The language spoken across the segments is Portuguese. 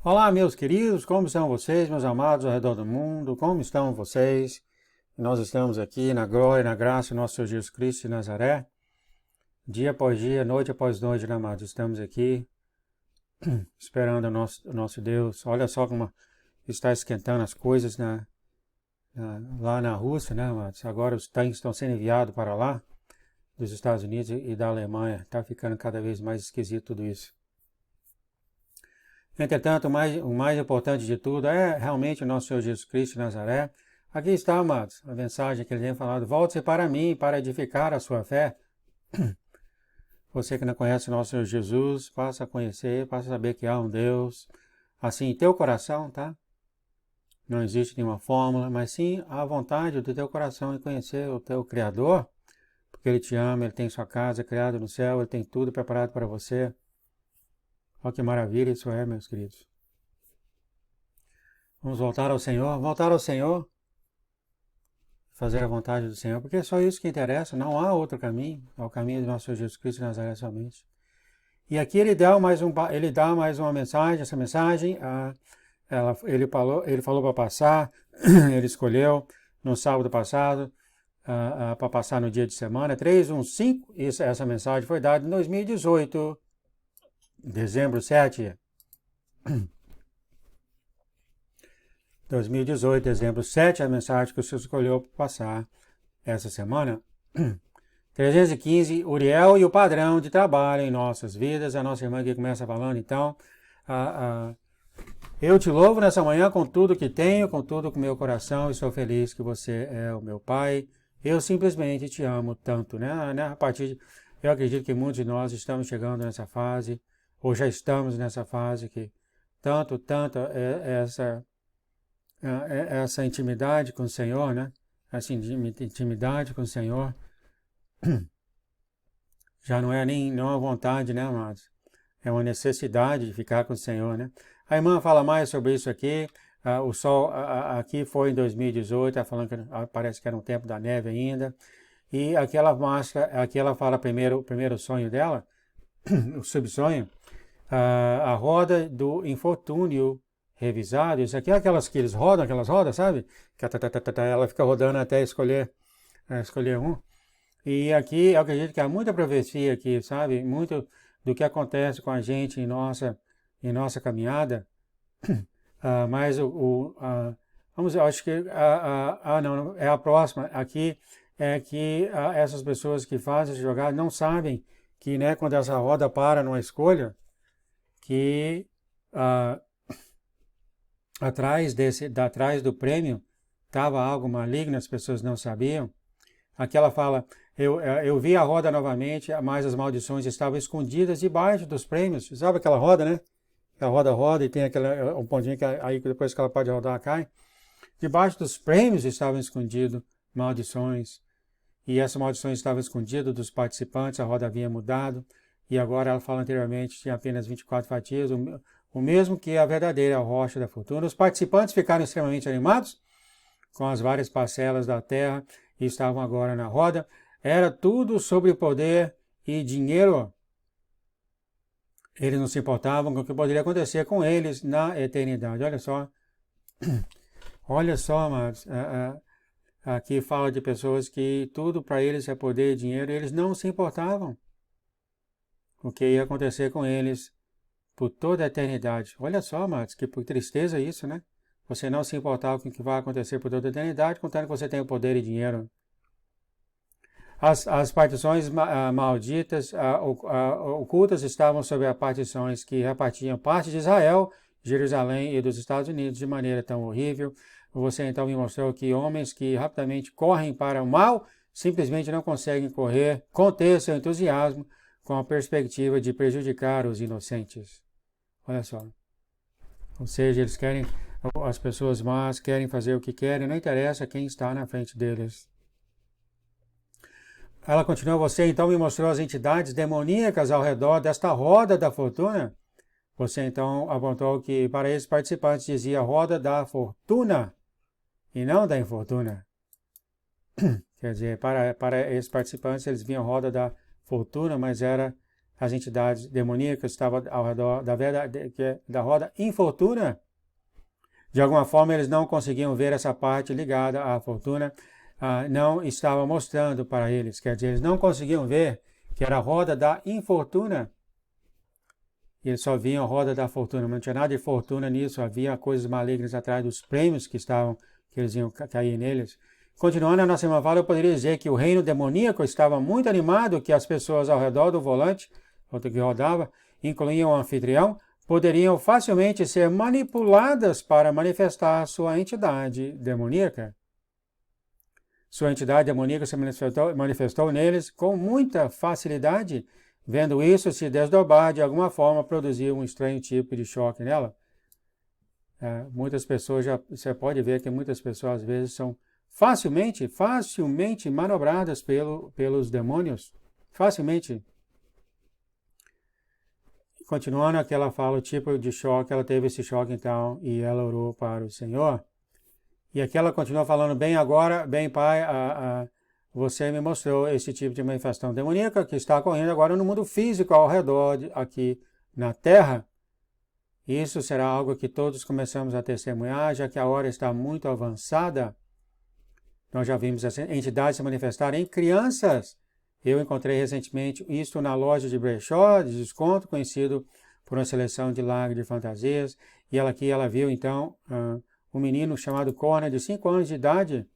Olá, meus queridos, como estão vocês, meus amados ao redor do mundo? Como estão vocês? Nós estamos aqui na glória e na graça do nosso Senhor Jesus Cristo de Nazaré, dia após dia, noite após noite, né, amados? Estamos aqui esperando o nosso Deus. Olha só como está esquentando as coisas lá na Rússia, né, amados? Agora os tanques estão sendo enviados para lá, dos Estados Unidos e da Alemanha. Está ficando cada vez mais esquisito tudo isso. Entretanto, o mais importante de tudo é realmente o nosso Senhor Jesus Cristo de Nazaré. Aqui está, amados, a mensagem que ele tem falado. Volte-se para mim, para edificar a sua fé. Você que não conhece o nosso Senhor Jesus, passa a conhecer, passa a saber que há um Deus. Assim, em teu coração, tá? Não existe nenhuma fórmula, mas sim a vontade do teu coração em conhecer o teu Criador, porque Ele te ama, Ele tem sua casa criada no céu, Ele tem tudo preparado para você. Olha que maravilha isso é, meus queridos. Vamos voltar ao Senhor, fazer a vontade do Senhor, porque é só isso que interessa, não há outro caminho, é o caminho do nosso Senhor Jesus Cristo de Nazaré somente. E aqui ele dá mais uma mensagem, essa mensagem, ele falou para passar, ele escolheu no sábado passado, para passar no dia de semana, 315, essa mensagem foi dada em 2018, dezembro 7, 2018, dezembro 7, a mensagem que o Senhor escolheu passar essa semana. 315, Uriel e o padrão de trabalho em nossas vidas. A nossa irmã aqui começa falando, então, eu te louvo nessa manhã com tudo que tenho, com tudo com meu coração, e sou feliz que você é o meu Pai. Eu simplesmente te amo tanto, né? Eu acredito que muitos de nós estamos chegando nessa fase, ou já estamos nessa fase que essa intimidade com o Senhor, né? Essa intimidade com o Senhor já não é uma vontade, né, amados? É uma necessidade de ficar com o Senhor, né? A irmã fala mais sobre isso aqui. O sol aqui foi em 2018, ela falando que parece que era um tempo da neve ainda. E aqui ela fala o primeiro sonho dela, o subsonho, a roda do infortúnio revisado. Isso aqui é aquelas rodas, sabe? Ela fica rodando até escolher um. E aqui eu acredito que há muita profecia aqui, sabe? Muito do que acontece com a gente em nossa caminhada. Mas vamos ver, acho que não, é a próxima. Aqui é que essas pessoas que fazem essa jogada não sabem que, né, quando essa roda para numa escolha, que atrás do prêmio estava algo maligno, as pessoas não sabiam. Aqui ela fala, eu vi a roda novamente, mas as maldições estavam escondidas debaixo dos prêmios. Sabe aquela roda, né? A roda roda e tem um pontinho que aí depois que ela pode rodar cai. Debaixo dos prêmios estavam escondidas maldições. E essas maldições estavam escondidas dos participantes, a roda havia mudado. E agora ela fala anteriormente, tinha apenas 24 fatias, o mesmo que a verdadeira rocha da fortuna. Os participantes ficaram extremamente animados com as várias parcelas da terra e estavam agora na roda. Era tudo sobre poder e dinheiro. Eles não se importavam com o que poderia acontecer com eles na eternidade. Olha só, amados. Aqui fala de pessoas que tudo para eles é poder e dinheiro. Eles não se importavam com o que ia acontecer com eles por toda a eternidade. Olha só, amados, que tristeza isso, né? Você não se importar com o que vai acontecer por toda a eternidade, contando que você tem o poder e dinheiro. As partições malditas, ocultas, estavam sobre as partições que repartiam parte de Israel, Jerusalém e dos Estados Unidos de maneira tão horrível. Você então me mostrou que homens que rapidamente correm para o mal simplesmente não conseguem conter seu entusiasmo com a perspectiva de prejudicar os inocentes. Olha só. Ou seja, as pessoas más querem fazer o que querem, não interessa quem está na frente deles. Ela continua, você então me mostrou as entidades demoníacas ao redor desta roda da fortuna. Você então apontou que para esses participantes dizia roda da fortuna e não da infortuna. Quer dizer, para esses participantes eles viam roda da fortuna, mas era as entidades demoníacas estavam ao redor da roda infortuna. De alguma forma, eles não conseguiam ver essa parte ligada à fortuna, não estava mostrando para eles. Quer dizer, eles não conseguiam ver que era a roda da infortuna. Eles só viam a roda da fortuna, mas não tinha nada de fortuna nisso, havia coisas malignas atrás dos prêmios que eles iam cair neles. Continuando a nossa irmã fala, eu poderia dizer que o reino demoníaco estava muito animado, que as pessoas ao redor do volante, que rodava, incluindo o anfitrião, poderiam facilmente ser manipuladas para manifestar sua entidade demoníaca. Sua entidade demoníaca se manifestou neles com muita facilidade. Vendo isso se desdobrar de alguma forma, produzir um estranho tipo de choque nela. Muitas pessoas, você pode ver que muitas pessoas às vezes são facilmente manobradas pelos demônios. Facilmente. Continuando aqui, ela fala o tipo de choque, ela teve esse choque então, e ela orou para o Senhor. E aqui ela continua falando, bem agora, bem Pai, você me mostrou esse tipo de manifestação demoníaca que está ocorrendo agora no mundo físico ao redor aqui na Terra. Isso será algo que todos começamos a testemunhar, já que a hora está muito avançada. Nós já vimos essa entidade se manifestar em crianças. Eu encontrei recentemente isso na loja de brechó, de desconto, conhecido por uma seleção de lagos de fantasias. E ela viu então um menino chamado Connor, de 5 anos de idade.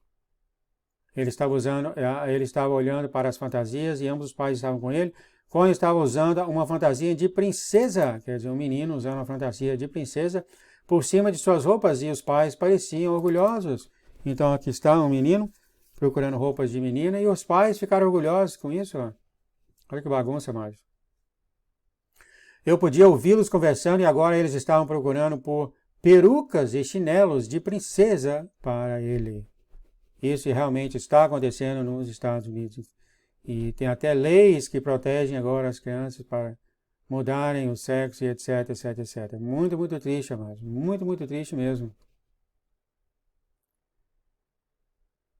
Ele estava olhando para as fantasias e ambos os pais estavam com ele. Connor estava usando uma fantasia de princesa, quer dizer, um menino usando uma fantasia de princesa por cima de suas roupas, e os pais pareciam orgulhosos. Então aqui está um menino procurando roupas de menina e os pais ficaram orgulhosos com isso. Olha que bagunça, Márcio. Eu podia ouvi-los conversando e agora eles estavam procurando por perucas e chinelos de princesa para ele. Isso realmente está acontecendo nos Estados Unidos. E tem até leis que protegem agora as crianças para mudarem o sexo e etc, etc, etc. Muito, muito triste, amados. Muito, muito triste mesmo.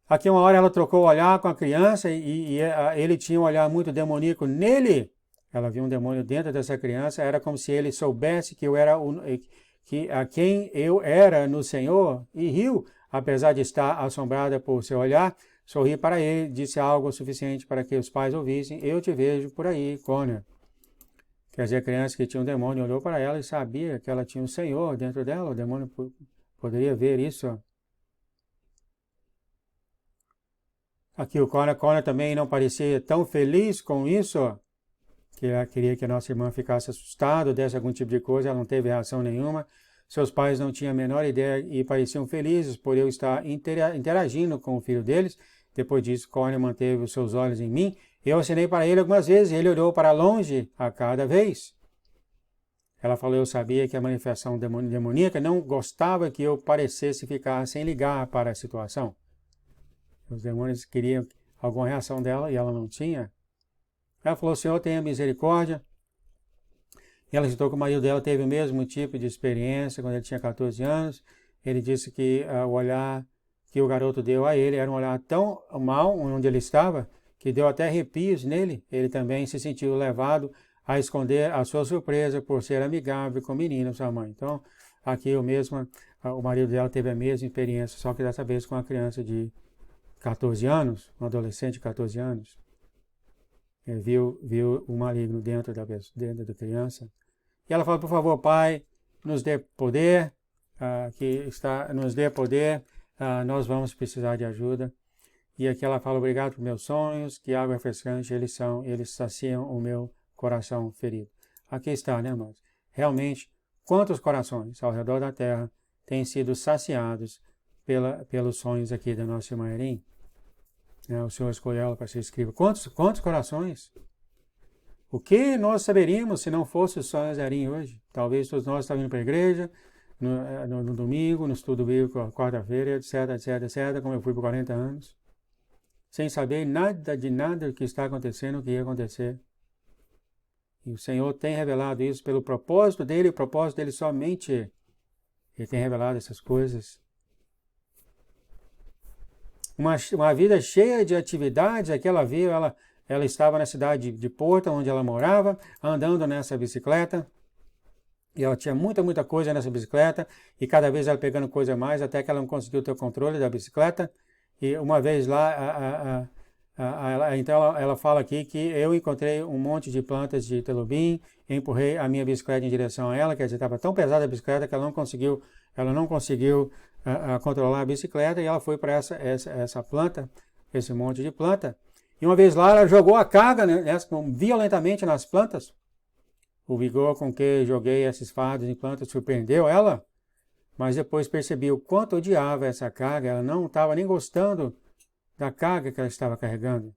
Aqui uma hora ela trocou o olhar com a criança e ele tinha um olhar muito demoníaco nele. Ela viu um demônio dentro dessa criança. Era como se ele soubesse que quem eu era no Senhor e riu. Apesar de estar assombrada por seu olhar, sorri para ele, disse algo suficiente para que os pais ouvissem. Eu te vejo por aí, Connor. Quer dizer, a criança que tinha um demônio olhou para ela e sabia que ela tinha um Senhor dentro dela. O demônio poderia ver isso. Aqui o Connor também não parecia tão feliz com isso, que ela queria que a nossa irmã ficasse assustada, desse algum tipo de coisa. Ela não teve reação nenhuma. Seus pais não tinham a menor ideia e pareciam felizes por eu estar interagindo com o filho deles. Depois disso, Connor manteve os seus olhos em mim. Eu acenei para ele algumas vezes e ele olhou para longe a cada vez. Ela falou, eu sabia que a manifestação demoníaca não gostava que eu parecesse ficar sem ligar para a situação. Os demônios queriam alguma reação dela e ela não tinha. Ela falou, Senhor, tenha misericórdia. E ela citou que o marido dela teve o mesmo tipo de experiência quando ele tinha 14 anos. Ele disse que o olhar que o garoto deu a ele era um olhar tão mau onde ele estava, que deu até arrepios nele. Ele também se sentiu levado a esconder a sua surpresa por ser amigável com o menino, sua mãe. Então, aqui o marido dela teve a mesma experiência, só que dessa vez com uma criança de 14 anos, um adolescente de 14 anos. Ele viu o maligno dentro da criança. E ela falou, por favor, Pai, nos dê poder, nos dê poder, nós vamos precisar de ajuda. E aqui ela fala, obrigado por meus sonhos, que água refrescante eles saciam o meu coração ferido. Aqui está, né, irmãos? Realmente, quantos corações ao redor da terra têm sido saciados pelos sonhos aqui da nossa irmã Erin? O Senhor escolheu ela para ser escriba. Quantos corações? O que nós saberíamos se não fosse os sonhos de Erin hoje? Talvez todos nós estávamos indo para a igreja, no domingo, no estudo bíblico, quarta-feira, etc, etc, etc, como eu fui por 40 anos, sem saber nada de nada do que está acontecendo, o que ia acontecer. E o Senhor tem revelado isso pelo propósito dele, e o propósito dele somente. Ele tem revelado essas coisas. Uma vida cheia de atividades, aqui ela viu, ela estava na cidade de Porto, onde ela morava, andando nessa bicicleta. E ela tinha muita coisa nessa bicicleta, e cada vez ela pegando coisa a mais, até que ela não conseguiu ter o controle da bicicleta. E uma vez lá, então ela fala aqui que eu encontrei um monte de plantas de telubim, empurrei a minha bicicleta em direção a ela, quer dizer, estava tão pesada a bicicleta que ela não conseguiu controlar a bicicleta, e ela foi para essa planta, esse monte de planta. E uma vez lá, ela jogou a carga, né, violentamente nas plantas. O vigor com que joguei esses fardos em plantas surpreendeu ela, mas depois percebi o quanto odiava essa carga. Ela não estava nem gostando da carga que ela estava carregando.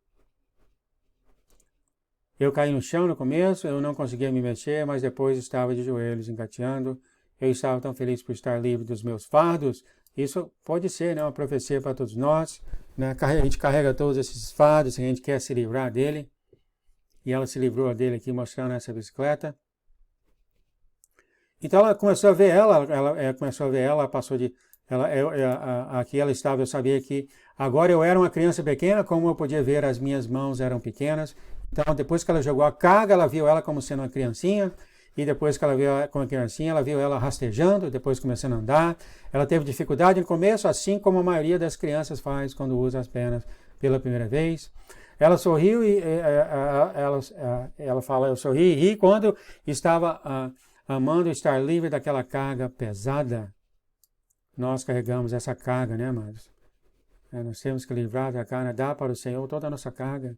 Eu caí no chão no começo, eu não conseguia me mexer, mas depois estava de joelhos engateando. Eu estava tão feliz por estar livre dos meus fardos. Isso pode ser, né, uma profecia para todos nós, né? A gente carrega todos esses fardos, a gente quer se livrar dele. E ela se livrou dele aqui, mostrando essa bicicleta. Então ela começou a ver ela passou de... aqui ela estava, eu sabia que agora eu era uma criança pequena, como eu podia ver, as minhas mãos eram pequenas. Então depois que ela jogou a carga, ela viu ela como sendo uma criancinha. E depois que ela viu ela como criancinha, ela viu ela rastejando, depois começando a andar. Ela teve dificuldade no começo, assim como a maioria das crianças faz quando usa as pernas pela primeira vez. Ela sorriu e ela fala, eu sorri e ri quando estava amando estar livre daquela carga pesada. Nós carregamos essa carga, né, amados? Nós temos que livrar da carga, dar para o Senhor toda a nossa carga.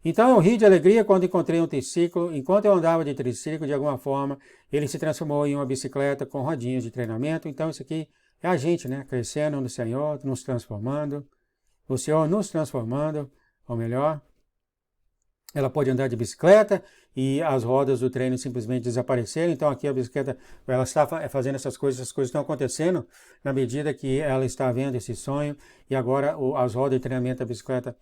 Então eu ri de alegria quando encontrei um triciclo. Enquanto eu andava de triciclo, de alguma forma, ele se transformou em uma bicicleta com rodinhas de treinamento. Então isso aqui é a gente, né, crescendo no Senhor, nos transformando. O Senhor nos transformando, ou melhor, ela pode andar de bicicleta e as rodas do treino simplesmente desapareceram. Então aqui a bicicleta, ela está fazendo essas coisas estão acontecendo na medida que ela está vendo esse sonho. E agora as rodas de treinamento da bicicleta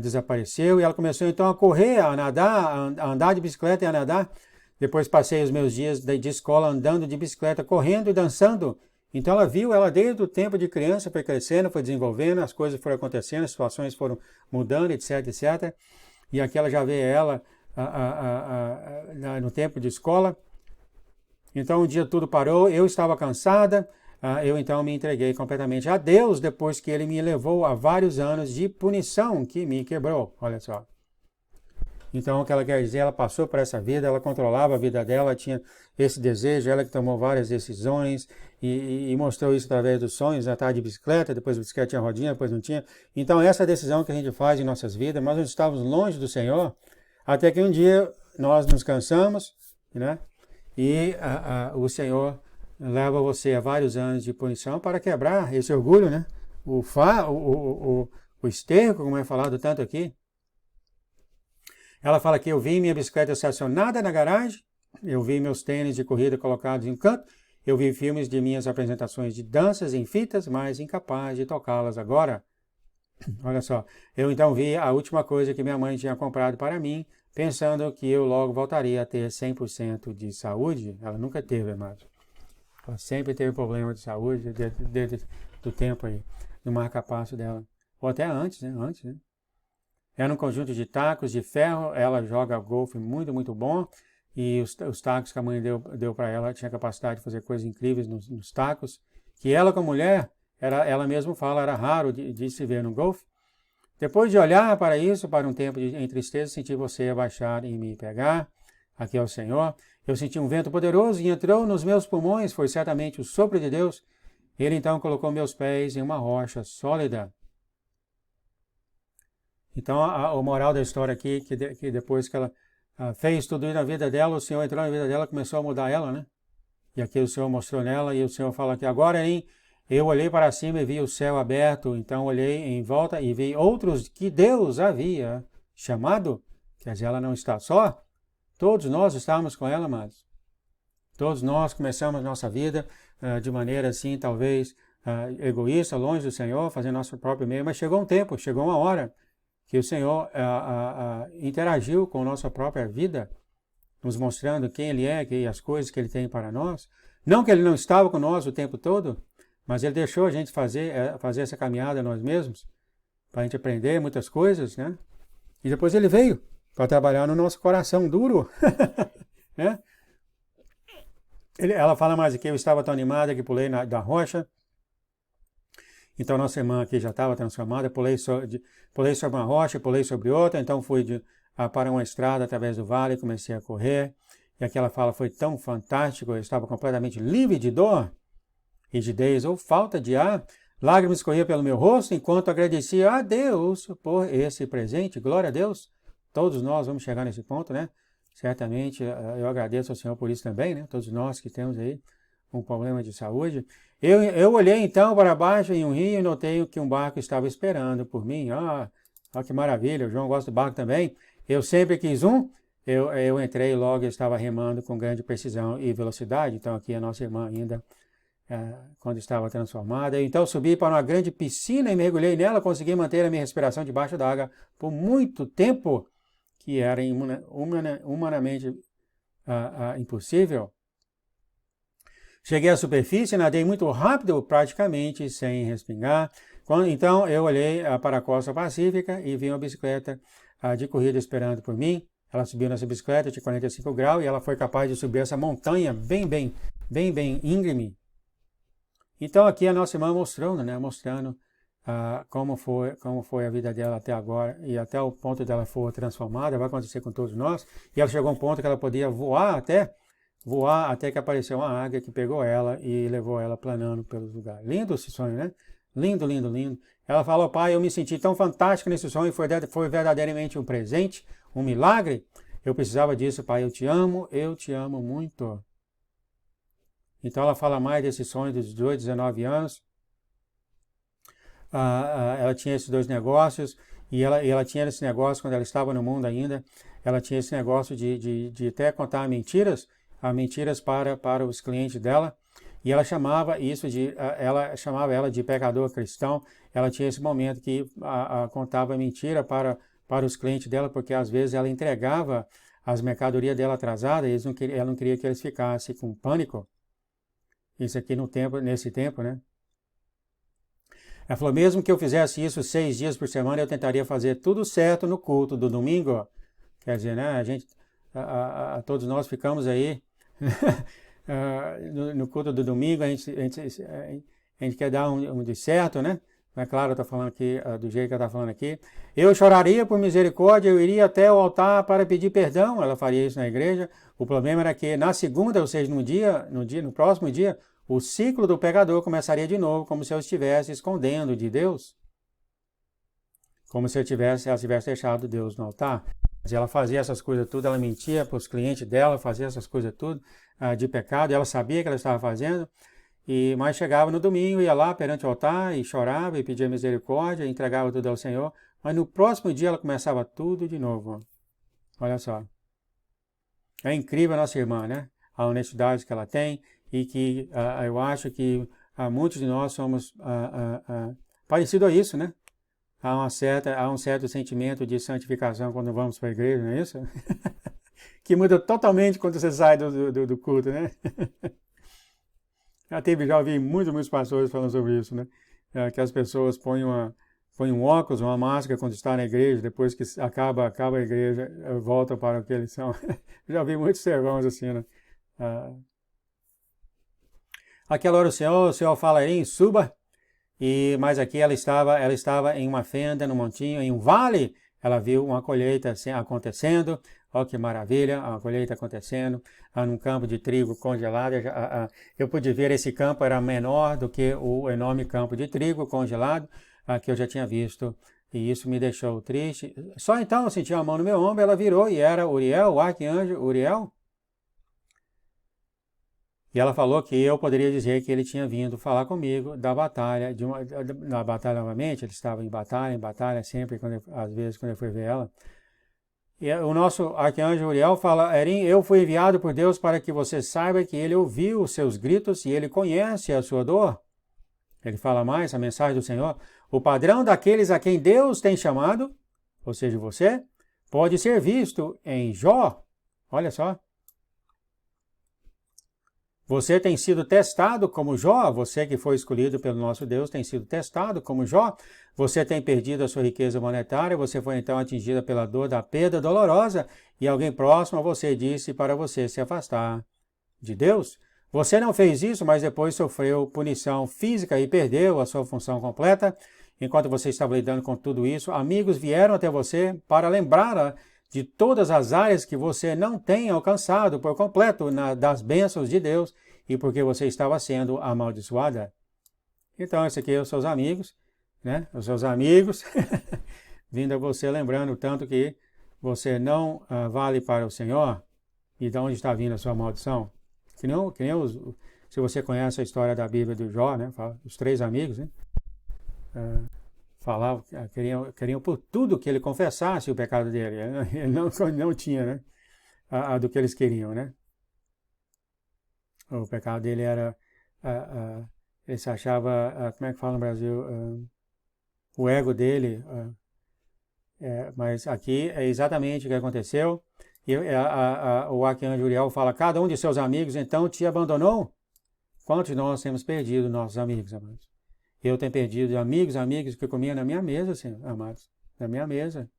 desapareceu. E ela começou então a correr, a nadar, a andar de bicicleta e a nadar. Depois passei os meus dias de escola andando de bicicleta, correndo e dançando. Então ela desde o tempo de criança foi crescendo, foi desenvolvendo, as coisas foram acontecendo, as situações foram mudando, etc, etc. E aqui ela já vê ela no tempo de escola. Então um dia tudo parou, eu estava cansada, eu então me entreguei completamente a Deus depois que Ele me levou a vários anos de punição que me quebrou, olha só. Então o que ela quer dizer, ela passou por essa vida, ela controlava a vida dela, tinha esse desejo, ela que tomou várias decisões e mostrou isso através dos sonhos, ela estava de bicicleta, depois a bicicleta tinha rodinha, depois não tinha. Então essa decisão que a gente faz em nossas vidas, nós estávamos longe do Senhor, até que um dia nós nos cansamos, né? E o Senhor leva você a vários anos de punição para quebrar esse orgulho, né? O esterco, como é falado tanto aqui. Ela fala que eu vi minha bicicleta estacionada na garagem, eu vi meus tênis de corrida colocados em um canto, eu vi filmes de minhas apresentações de danças em fitas, mas incapaz de tocá-las agora. Olha só, eu então vi a última coisa que minha mãe tinha comprado para mim, pensando que eu logo voltaria a ter 100% de saúde. Ela nunca teve, amado. Ela sempre teve problema de saúde desde do tempo aí, do marca-passo dela. Ou até antes, né? Era um conjunto de tacos de ferro, ela joga golfe muito bom, e os tacos que a mãe deu para ela, tinha capacidade de fazer coisas incríveis nos tacos, que ela como mulher, ela mesma fala, era raro de se ver no golfe. Depois de olhar para isso, para um tempo em tristeza, senti você abaixar e me pegar, aqui é o Senhor. Eu senti um vento poderoso e entrou nos meus pulmões, foi certamente o sopro de Deus. Ele então colocou meus pés em uma rocha sólida. Então, o moral da história aqui, que depois que ela fez tudo isso na vida dela, o Senhor entrou na vida dela, começou a mudar ela, né? E aqui o Senhor mostrou nela, e o Senhor fala que agora, eu olhei para cima e vi o céu aberto, então olhei em volta e vi outros que Deus havia chamado, quer dizer, ela não está só, todos nós estávamos com ela, amados. Todos nós começamos nossa vida de maneira assim, talvez egoísta, longe do Senhor, fazendo nosso próprio meio, mas chegou um tempo, chegou uma hora, que o Senhor interagiu com a nossa própria vida, nos mostrando quem Ele é e as coisas que Ele tem para nós. Não que Ele não estava com nós o tempo todo, mas Ele deixou a gente fazer essa caminhada nós mesmos, para a gente aprender muitas coisas, né? E depois Ele veio. para trabalhar no nosso coração duro. Né? Ela fala mais aqui, eu estava tão animada que pulei da rocha. Então nossa irmã aqui já estava transformada, pulei sobre uma rocha, pulei sobre outra, então fui para uma estrada através do vale, comecei a correr. E aqui ela fala, foi tão fantástico, eu estava completamente livre de dor, rigidez ou falta de ar. Lágrimas escorriam pelo meu rosto enquanto agradecia a Deus por esse presente. Glória a Deus. Todos nós vamos chegar nesse ponto, né? Certamente, eu agradeço ao Senhor por isso também, né? Todos nós que temos aí um problema de saúde. Eu olhei então para baixo em um rio e notei que um barco estava esperando por mim. Que maravilha, o João gosta do barco também. Eu sempre quis um. Eu entrei e logo estava remando com grande precisão e velocidade. Então aqui a nossa irmã ainda, quando estava transformada. Então subi para uma grande piscina e mergulhei nela. Consegui manter a minha respiração debaixo d'água por muito tempo, que era humanamente impossível. Cheguei à superfície, nadei muito rápido, praticamente sem respingar. Então eu olhei para a costa pacífica e vi uma bicicleta de corrida esperando por mim. Ela subiu nessa bicicleta de 45 graus e ela foi capaz de subir essa montanha bem íngreme. Então aqui a nossa irmã mostrando, né? Mostrando como foi a vida dela até agora e até o ponto dela for transformada, vai acontecer com todos nós. E ela chegou a um ponto que ela podia voar até que apareceu uma águia que pegou ela e levou ela planando pelos lugares. Lindo esse sonho, né? Lindo, lindo, lindo. Ela falou, pai, eu me senti tão fantástico nesse sonho, foi verdadeiramente um presente, um milagre. Eu precisava disso, pai, eu te amo muito. Então ela fala mais desse sonho dos 18, 19 anos. Ela tinha esses dois negócios e ela tinha esse negócio quando ela estava no mundo ainda. Ela tinha esse negócio de até contar mentiras para os clientes dela. E ela chamava ela de pecador cristão. Ela tinha esse momento que contava mentira para os clientes dela, porque às vezes ela entregava as mercadorias dela atrasadas, ela não queria que eles ficassem com pânico. Isso aqui nesse tempo, né? Ela falou, mesmo que eu fizesse isso 6 dias por semana, eu tentaria fazer tudo certo no culto do domingo. Quer dizer, né? Todos nós ficamos aí no culto do domingo, a gente quer dar um de certo, né? Mas claro, eu estou falando aqui do jeito que ela está falando aqui. Eu choraria por misericórdia, eu iria até o altar para pedir perdão. Ela faria isso na igreja. O problema era que na segunda, ou seja, no próximo dia, o ciclo do pecador começaria de novo, como se eu estivesse escondendo de Deus. Como se ela tivesse deixado Deus no altar. Ela fazia essas coisas tudo, ela mentia para os clientes dela, fazia essas coisas tudo de pecado. Ela sabia que ela estava fazendo. Mas chegava no domingo, ia lá perante o altar e chorava e pedia misericórdia, entregava tudo ao Senhor. Mas no próximo dia ela começava tudo de novo. Olha só. É incrível a nossa irmã, né? A honestidade que ela tem e que eu acho que muitos de nós somos parecidos a isso, né? Há um certo sentimento de santificação quando vamos para a igreja, não é isso? Que muda totalmente quando você sai do culto, né? Já ouvi muitos pastores falando sobre isso, né? Que as pessoas põem um óculos, uma máscara quando estão na igreja, depois que acaba a igreja, voltam para o que eles são. Já ouvi muitos sermões assim, né? Aquela hora o Senhor fala aí, suba, mas aqui ela estava em uma fenda, no montinho, em um vale, ela viu uma colheita acontecendo. Olha que maravilha, a colheita acontecendo, num campo de trigo congelado. Eu pude ver esse campo era menor do que o enorme campo de trigo congelado que eu já tinha visto. E isso me deixou triste. Só então eu senti a mão no meu ombro, ela virou e era Uriel, o arcanjo Uriel. E ela falou que eu poderia dizer que ele tinha vindo falar comigo da batalha, na batalha novamente, ele estava em batalha sempre, às vezes quando eu fui ver ela. E o nosso arcanjo Uriel fala, Erim, eu fui enviado por Deus para que você saiba que ele ouviu os seus gritos e ele conhece a sua dor. Ele fala mais, a mensagem do Senhor. O padrão daqueles a quem Deus tem chamado, ou seja, você, pode ser visto em Jó. Olha só. Você tem sido testado como Jó, você que foi escolhido pelo nosso Deus tem sido testado como Jó. Você tem perdido a sua riqueza monetária, você foi então atingida pela dor da perda dolorosa e alguém próximo a você disse para você se afastar de Deus. Você não fez isso, mas depois sofreu punição física e perdeu a sua função completa. Enquanto você estava lidando com tudo isso, amigos vieram até você para lembrar de todas as áreas que você não tem alcançado por completo das bênçãos de Deus e porque você estava sendo amaldiçoada. Então, esses aqui são os seus amigos, né? Os seus amigos vindo a você lembrando o tanto que você não vale para o Senhor e de onde está vindo a sua maldição. Que nem se você conhece a história da Bíblia do Jó, né? Os 3 amigos, né? Falavam, queriam por tudo que ele confessasse o pecado dele. Ele não tinha, né? Do que eles queriam, né? O pecado dele era, ele se achava, como é que fala no Brasil? O ego dele. Mas aqui é exatamente o que aconteceu. E o arcanjo Uriel fala, cada um de seus amigos então te abandonou? Quantos de nós temos perdido nossos amigos, amados? Eu tenho perdido amigos que comiam na minha mesa, Senhor, amados. Na minha mesa.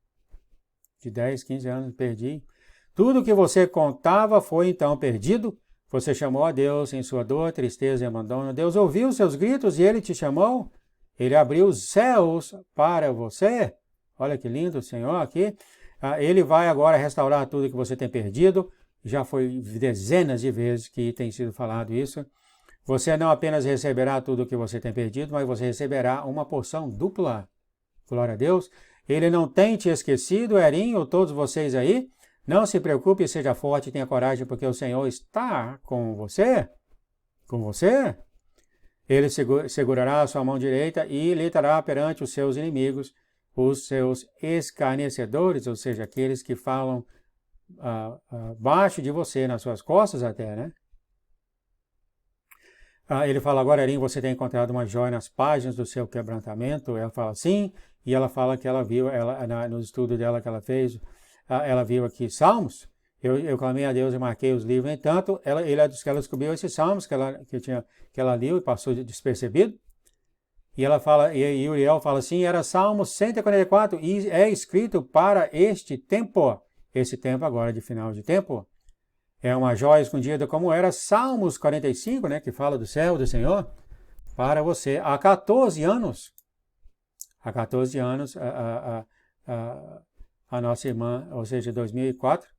De 10, 15 anos, perdi. Tudo que você contava foi então perdido. Você chamou a Deus em sua dor, tristeza e abandono. Deus ouviu os seus gritos e Ele te chamou. Ele abriu os céus para você. Olha que lindo o Senhor aqui. Ele vai agora restaurar tudo que você tem perdido. Já foi dezenas de vezes que tem sido falado isso. Você não apenas receberá tudo o que você tem perdido, mas você receberá uma porção dupla. Glória a Deus. Ele não tem te esquecido, Erinho, todos vocês aí. Não se preocupe, seja forte e tenha coragem, porque o Senhor está com você. Com você. Ele segurará a sua mão direita e lhe trará perante os seus inimigos, os seus escarnecedores, ou seja, aqueles que falam abaixo de você, nas suas costas até, né? Ele fala, agora, Erinho, você tem encontrado uma joia nas páginas do seu quebrantamento? Ela fala sim, e ela fala que ela viu, no estudo dela que ela fez, ela viu aqui Salmos. Eu clamei a Deus e marquei os livros. No entanto, ele é dos que ela descobriu esses Salmos que ela leu e passou despercebido. E ela fala, e Uriel fala assim, era Salmo 144, e é escrito para este tempo. Esse tempo agora de final de tempo. É uma joia escondida como era Salmos 45, né, que fala do céu do Senhor, para você. Há 14 anos, a nossa irmã, ou seja, 2004,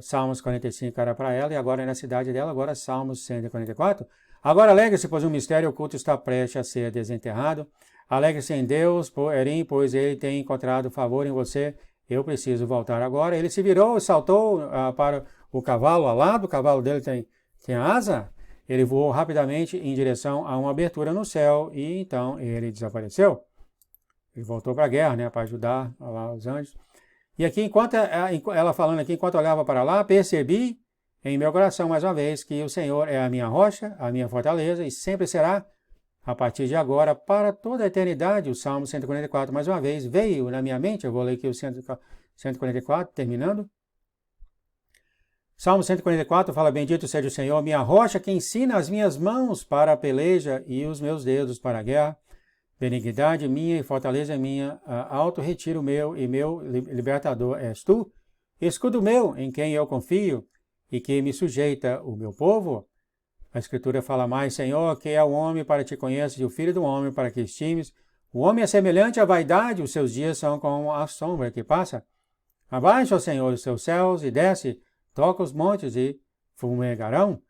Salmos 45 era para ela, e agora é na cidade dela, agora Salmos 144. Agora alegre-se, pois o mistério oculto está prestes a ser desenterrado. Alegre-se em Deus, Erim, pois ele tem encontrado favor em você. Eu preciso voltar agora. Ele se virou e saltou para o cavalo alado. O cavalo dele tem asa. Ele voou rapidamente em direção a uma abertura no céu e então ele desapareceu. Ele voltou para a guerra, né, para ajudar lá os anjos. E aqui, enquanto ela falando aqui, enquanto olhava para lá, percebi em meu coração mais uma vez que o Senhor é a minha rocha, a minha fortaleza e sempre será, a partir de agora, para toda a eternidade. O Salmo 144, mais uma vez, veio na minha mente. Eu vou ler aqui o 144, terminando. Salmo 144 fala, bendito seja o Senhor, minha rocha, que ensina as minhas mãos para a peleja e os meus dedos para a guerra. Benignidade minha e fortaleza minha, alto retiro meu e meu libertador és tu. Escudo meu, em quem eu confio, e que me sujeita o meu povo. A Escritura fala mais, Senhor, que é o homem para te conheces, e o filho do homem para que estimes. O homem é semelhante à vaidade, os seus dias são como a sombra que passa. Abaixa, ó Senhor, os seus céus e desce, toca os montes e fumegarão.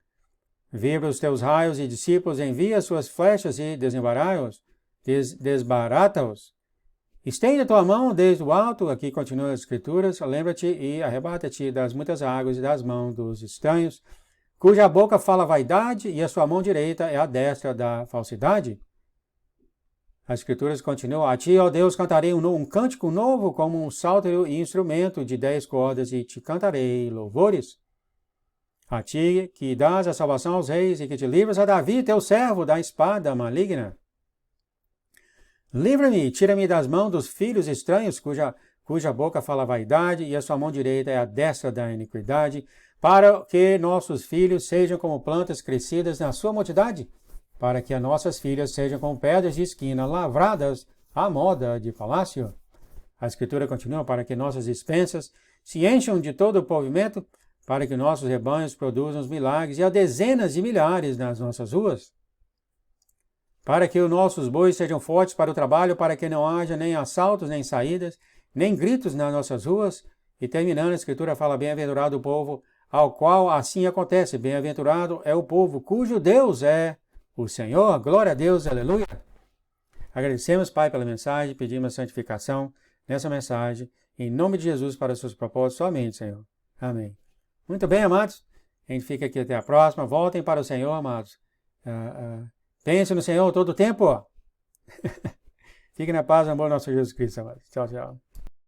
Vibra os teus raios e discípulos, envia suas flechas e desbarata-os. Estende a tua mão desde o alto, aqui continuam as Escrituras, lembra-te e arrebata-te das muitas águas e das mãos dos estranhos, cuja boca fala vaidade e a sua mão direita é a destra da falsidade. As Escrituras continuam, a ti, ó Deus, cantarei um cântico novo como um sáltero e instrumento de 10 cordas e te cantarei louvores. A ti, que dás a salvação aos reis e que te livras a Davi, teu servo, da espada maligna. Livra-me, tira-me das mãos dos filhos estranhos, cuja boca fala vaidade, e a sua mão direita é a destra da iniquidade. para que nossos filhos sejam como plantas crescidas na sua mocidade, para que as nossas filhas sejam como pedras de esquina lavradas à moda de palácio. A Escritura continua para que nossas dispensas se encham de todo o provimento, para que nossos rebanhos produzam os milagres e há dezenas de milhares nas nossas ruas. Para que os nossos bois sejam fortes para o trabalho, para que não haja nem assaltos, nem saídas, nem gritos nas nossas ruas. E terminando, a Escritura fala, bem-aventurado o povo ao qual assim acontece. Bem-aventurado é o povo cujo Deus é o Senhor. Glória a Deus, aleluia. Agradecemos, Pai, pela mensagem, pedimos a santificação nessa mensagem, em nome de Jesus, para os seus propósitos somente, Senhor. Amém. Muito bem, amados. A gente fica aqui até a próxima. Voltem para o Senhor, amados. Pense no Senhor todo o tempo. Fique na paz, no amor do nosso Jesus Cristo, amados. Tchau, tchau.